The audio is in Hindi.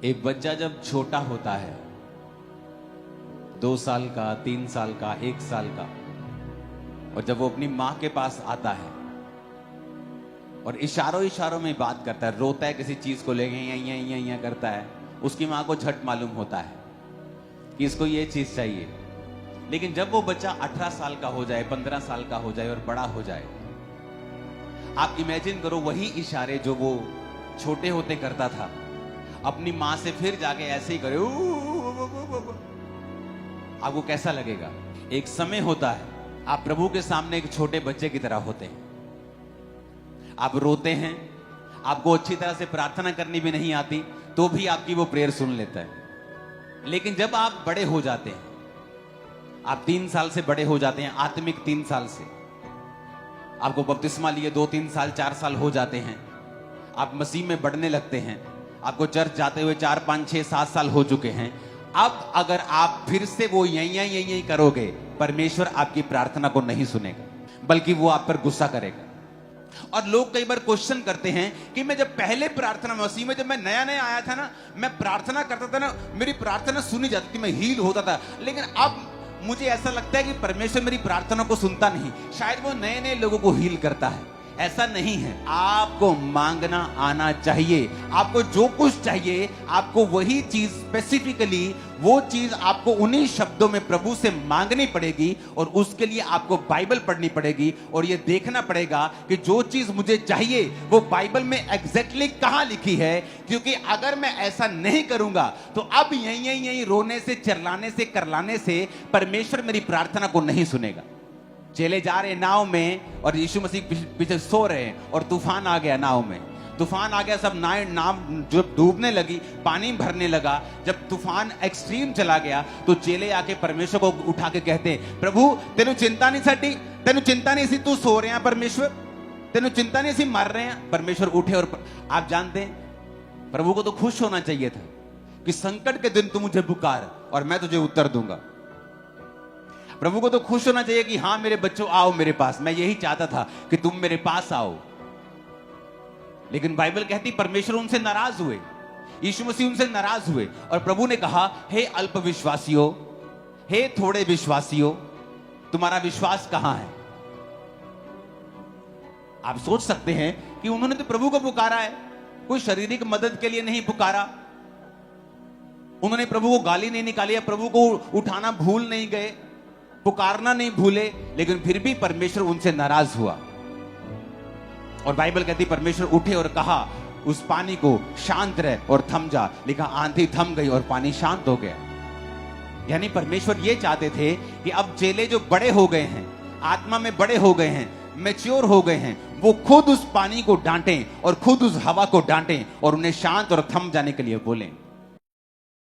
एक बच्चा जब छोटा होता है, 2 साल का, 3 साल का, 1 साल का, और जब वो अपनी माँ के पास आता है और इशारों इशारों में बात करता है, रोता है किसी चीज को लेके, यहाँ करता है, उसकी माँ को झट मालूम होता है कि इसको ये चीज चाहिए। लेकिन जब वो बच्चा 18 साल का हो जाए, 15 साल का हो जाए और बड़ा हो जाए, आप इमेजिन करो वही इशारे जो वो छोटे होते करता था, अपनी माँ से फिर जाके ऐसे ही करे, आपको कैसा लगेगा? एक समय होता है, आप प्रभु के सामने एक छोटे बच्चे की तरह होते हैं, आप रोते हैं, आपको अच्छी तरह से प्रार्थना करनी भी नहीं आती, तो भी आपकी वो प्रेयर सुन लेता है। लेकिन जब आप बड़े हो जाते हैं, आप 3 साल से बड़े हो जाते हैं, आत्मिक 3 साल से, आपको बपतिस्मा लिए 2, 3 साल, 4 साल हो जाते हैं, आप मसीह में बढ़ने लगते हैं, आपको चर्च जाते हुए 4, 5, 6, 7 साल हो चुके हैं। अब अगर आप फिर से वो यही करोगे, परमेश्वर आपकी प्रार्थना को नहीं सुनेगा, बल्कि वो आप पर गुस्सा करेगा। और लोग कई बार क्वेश्चन करते हैं कि मैं जब पहले प्रार्थना मसीह में, जब मैं नया नया आया था ना, मैं प्रार्थना करता था ना, मेरी प्रार्थना सुनी जाती थी, मैं हील होता था। लेकिन अब मुझे ऐसा लगता है कि परमेश्वर मेरी प्रार्थना को सुनता नहीं। शायद वो नए नए लोगों को हील करता है, ऐसा नहीं है। आपको मांगना आना चाहिए, आपको जो कुछ चाहिए, आपको वही चीज स्पेसिफिकली, वो चीज आपको उन्हीं शब्दों में प्रभु से मांगनी पड़ेगी, और उसके लिए आपको बाइबल पढ़नी पड़ेगी और ये देखना पड़ेगा कि जो चीज मुझे चाहिए वो बाइबल में एग्जैक्टली कहां लिखी है। क्योंकि अगर मैं ऐसा नहीं करूंगा तो अब यही रोने से, चिल्लाने से, करलाने से परमेश्वर मेरी प्रार्थना को नहीं सुनेगा। चले जा रहे नाव में और यीशु मसीह पीछे सो रहे हैं और तूफान आ गया, नाव में तूफान आ गया, सब नाव जब डूबने लगी, पानी भरने लगा, जब तूफान एक्सट्रीम चला गया तो चेले आके परमेश्वर को उठा के कहते हैं, प्रभु तेनू चिंता नहीं साडी, तेनू चिंता नहीं सी, तू सो रहे हैं परमेश्वर, तेनू चिंता नहीं सी, मर रहे हैं। परमेश्वर उठे और आप जानते हैं प्रभु को तो खुश होना चाहिए था कि संकट के दिन तू मुझे पुकार और मैं तुझे उत्तर दूंगा। प्रभु को तो खुश होना चाहिए कि हाँ मेरे बच्चों आओ मेरे पास, मैं यही चाहता था कि तुम मेरे पास आओ। लेकिन बाइबल कहती परमेश्वर उनसे नाराज हुए, यीशु मसीह उनसे नाराज हुए, और प्रभु ने कहा, हे अल्प विश्वासियों, हे थोड़े विश्वासियों, तुम्हारा विश्वास कहां है? आप सोच सकते हैं कि उन्होंने तो प्रभु को पुकारा है, कोई शारीरिक मदद के लिए नहीं पुकारा, उन्होंने प्रभु को गाली नहीं निकाली, प्रभु को उठाना भूल नहीं गए, पुकारना नहीं भूले, लेकिन फिर भी परमेश्वर उनसे नाराज हुआ। और बाइबल कहती परमेश्वर उठे और कहा उस पानी को, शांत रह और थम जा। लिखा आंधी थम गई और पानी शांत हो गया। यानी परमेश्वर ये चाहते थे कि अब चेले जो बड़े हो गए हैं, आत्मा में बड़े हो गए हैं, मैच्योर हो गए हैं, वो खुद उस पानी को डांटें और खुद उस हवा को डांटें और उन्हें शांत और थम जाने के लिए बोलें।